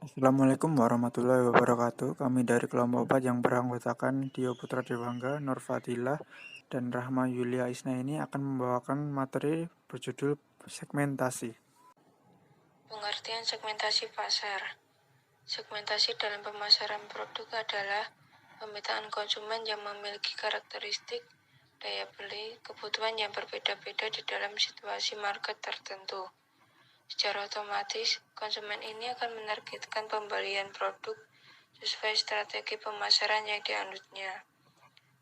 Assalamualaikum warahmatullahi wabarakatuh. Kami dari kelompok 4 yang beranggotakan Dio Putra Dewangga, Nur Fadilah, dan Rahma Yulia Isna ini akan membawakan materi berjudul segmentasi. Pengertian segmentasi pasar. Segmentasi dalam pemasaran produk adalah pemetaan konsumen yang memiliki karakteristik, daya beli, kebutuhan yang berbeda-beda di dalam situasi market tertentu. Secara otomatis, konsumen ini akan menargetkan pembelian produk sesuai strategi pemasaran yang dianutnya.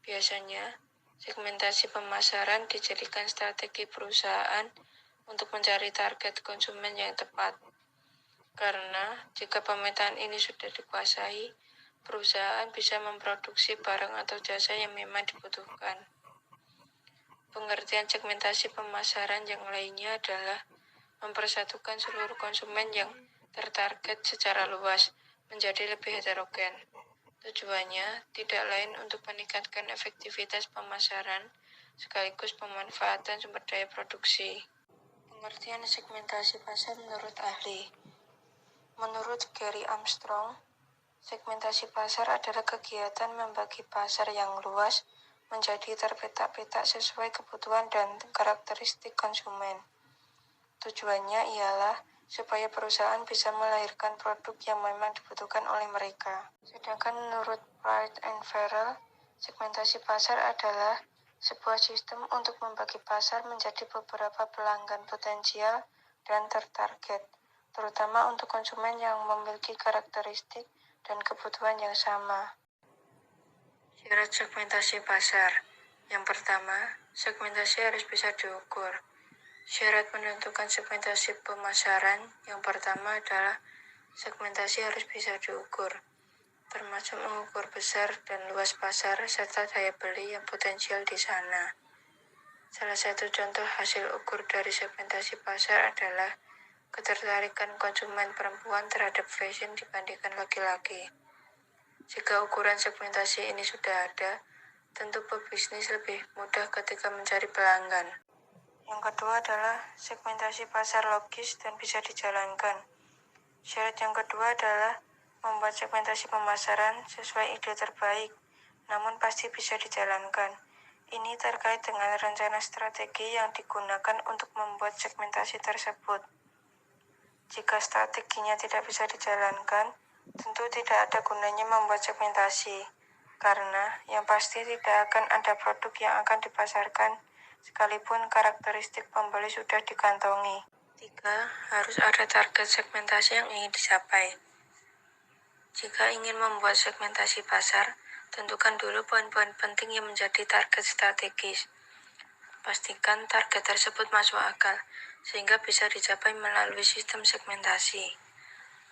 Biasanya, segmentasi pemasaran dijadikan strategi perusahaan untuk mencari target konsumen yang tepat. Karena jika pemetaan ini sudah dikuasai, perusahaan bisa memproduksi barang atau jasa yang memang dibutuhkan. Pengertian segmentasi pemasaran yang lainnya adalah mempersatukan seluruh konsumen yang tertarget secara luas menjadi lebih heterogen. Tujuannya tidak lain untuk meningkatkan efektivitas pemasaran sekaligus pemanfaatan sumber daya produksi. Pengertian segmentasi pasar menurut ahli. Menurut Gary Armstrong, segmentasi pasar adalah kegiatan membagi pasar yang luas menjadi terpetak-petak sesuai kebutuhan dan karakteristik konsumen. Tujuannya ialah supaya perusahaan bisa melahirkan produk yang memang dibutuhkan oleh mereka. Sedangkan menurut Wright and Farrell, segmentasi pasar adalah sebuah sistem untuk membagi pasar menjadi beberapa pelanggan potensial dan tertarget, terutama untuk konsumen yang memiliki karakteristik dan kebutuhan yang sama. Syarat segmentasi pasar. Yang pertama, segmentasi harus bisa diukur. Syarat menentukan segmentasi pemasaran yang pertama adalah segmentasi harus bisa diukur, termasuk mengukur besar dan luas pasar serta daya beli yang potensial di sana. Salah satu contoh hasil ukur dari segmentasi pasar adalah ketertarikan konsumen perempuan terhadap fashion dibandingkan laki-laki. Jika ukuran segmentasi ini sudah ada, tentu pebisnis lebih mudah ketika mencari pelanggan. Yang kedua adalah segmentasi pasar logis dan bisa dijalankan. Syarat yang kedua adalah membuat segmentasi pemasaran sesuai ide terbaik, namun pasti bisa dijalankan. Ini terkait dengan rencana strategi yang digunakan untuk membuat segmentasi tersebut. Jika strateginya tidak bisa dijalankan, tentu tidak ada gunanya membuat segmentasi, karena yang pasti tidak akan ada produk yang akan dipasarkan sekalipun karakteristik pembeli sudah dikantongi. 3. Harus ada target segmentasi yang ingin dicapai. Jika ingin membuat segmentasi pasar, tentukan dulu poin-poin penting yang menjadi target strategis. Pastikan target tersebut masuk akal, sehingga bisa dicapai melalui sistem segmentasi.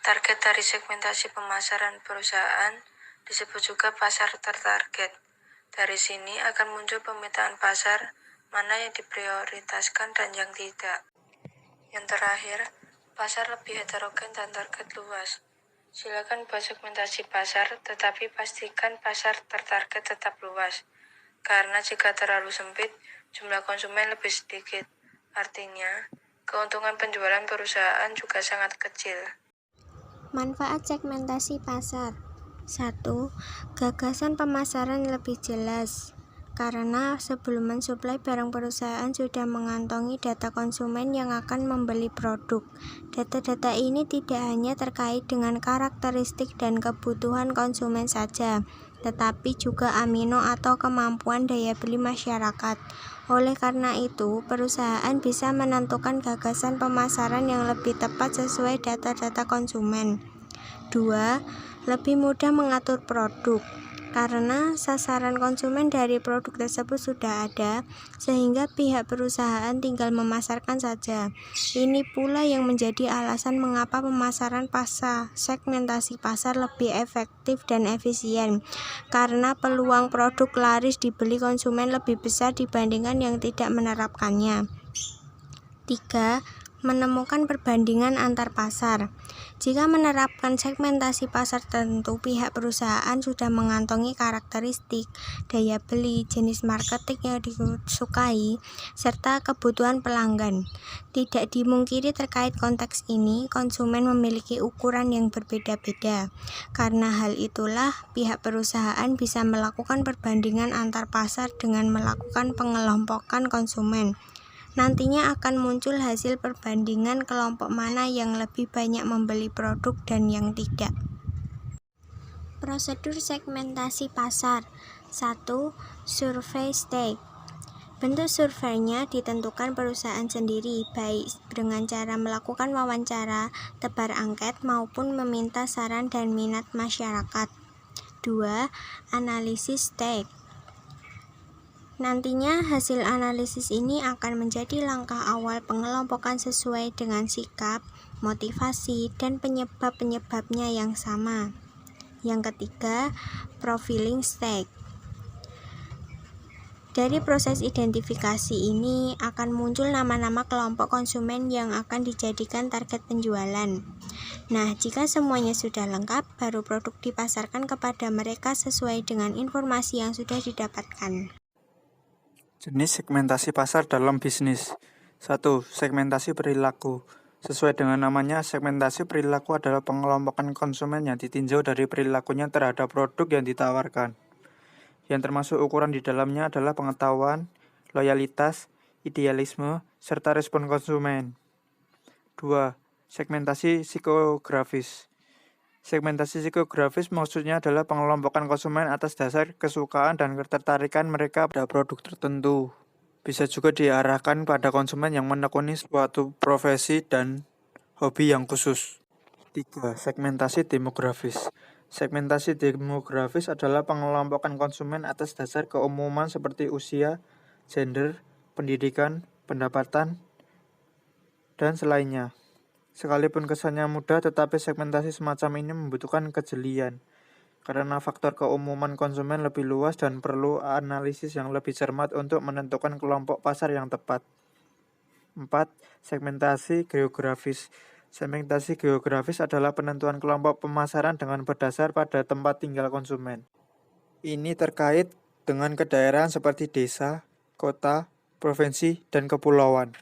Target dari segmentasi pemasaran perusahaan disebut juga pasar tertarget. Dari sini akan muncul pemetaan pasar, mana yang diprioritaskan dan yang tidak. Yang terakhir, pasar lebih heterogen dan target luas. Silakan buat segmentasi pasar, tetapi pastikan pasar tertarget tetap luas. Karena jika terlalu sempit, jumlah konsumen lebih sedikit. Artinya, keuntungan penjualan perusahaan juga sangat kecil. Manfaat segmentasi pasar. 1. Gagasan pemasaran lebih jelas. Karena sebelum mensuplai barang perusahaan sudah mengantongi data konsumen yang akan membeli produk. Data-data ini tidak hanya terkait dengan karakteristik dan kebutuhan konsumen saja, tetapi juga amino atau kemampuan daya beli masyarakat. Oleh karena itu, perusahaan bisa menentukan gagasan pemasaran yang lebih tepat sesuai data-data konsumen. 2. Lebih mudah mengatur produk. Karena sasaran konsumen dari produk tersebut sudah ada, sehingga pihak perusahaan tinggal memasarkan saja. Ini pula yang menjadi alasan mengapa pemasaran pasar segmentasi pasar lebih efektif dan efisien, karena peluang produk laris dibeli konsumen lebih besar dibandingkan yang tidak menerapkannya. 3. menemukan perbandingan antar pasar. Jika menerapkan segmentasi pasar tertentu, pihak perusahaan sudah mengantongi karakteristik, daya beli, jenis marketing yang disukai, serta kebutuhan pelanggan. Tidak dimungkiri terkait konteks ini, konsumen memiliki ukuran yang berbeda-beda. Karena hal itulah, pihak perusahaan bisa melakukan perbandingan antar pasar dengan melakukan pengelompokan konsumen. Nantinya akan muncul hasil perbandingan kelompok mana yang lebih banyak membeli produk dan yang tidak. Prosedur segmentasi pasar. 1. Survei stake. Bentuk surveinya ditentukan perusahaan sendiri, baik dengan cara melakukan wawancara, tebar angket, maupun meminta saran dan minat masyarakat. 2. Analisis stake. Nantinya hasil analisis ini akan menjadi langkah awal pengelompokan sesuai dengan sikap, motivasi, dan penyebab-penyebabnya yang sama. Yang ketiga, profiling stake. Dari proses identifikasi ini akan muncul nama-nama kelompok konsumen yang akan dijadikan target penjualan. Nah, jika semuanya sudah lengkap, baru produk dipasarkan kepada mereka sesuai dengan informasi yang sudah didapatkan. Jenis segmentasi pasar dalam bisnis. 1. Segmentasi perilaku. Sesuai dengan namanya, segmentasi perilaku adalah pengelompokan konsumen yang ditinjau dari perilakunya terhadap produk yang ditawarkan. Yang termasuk ukuran di dalamnya adalah pengetahuan, loyalitas, idealisme, serta respon konsumen. 2. Segmentasi psikografis. Segmentasi psikografis maksudnya adalah pengelompokan konsumen atas dasar kesukaan dan ketertarikan mereka pada produk tertentu. Bisa juga diarahkan pada konsumen yang menekuni suatu profesi dan hobi yang khusus. 3. Segmentasi demografis. Segmentasi demografis adalah pengelompokan konsumen atas dasar keumuman seperti usia, gender, pendidikan, pendapatan, dan selainnya. Sekalipun kesannya mudah, tetapi segmentasi semacam ini membutuhkan kejelian, karena faktor keumuman konsumen lebih luas dan perlu analisis yang lebih cermat untuk menentukan kelompok pasar yang tepat. 4. Segmentasi geografis. Segmentasi geografis adalah penentuan kelompok pemasaran dengan berdasar pada tempat tinggal konsumen. Ini terkait dengan kedaerahan seperti desa, kota, provinsi, dan kepulauan.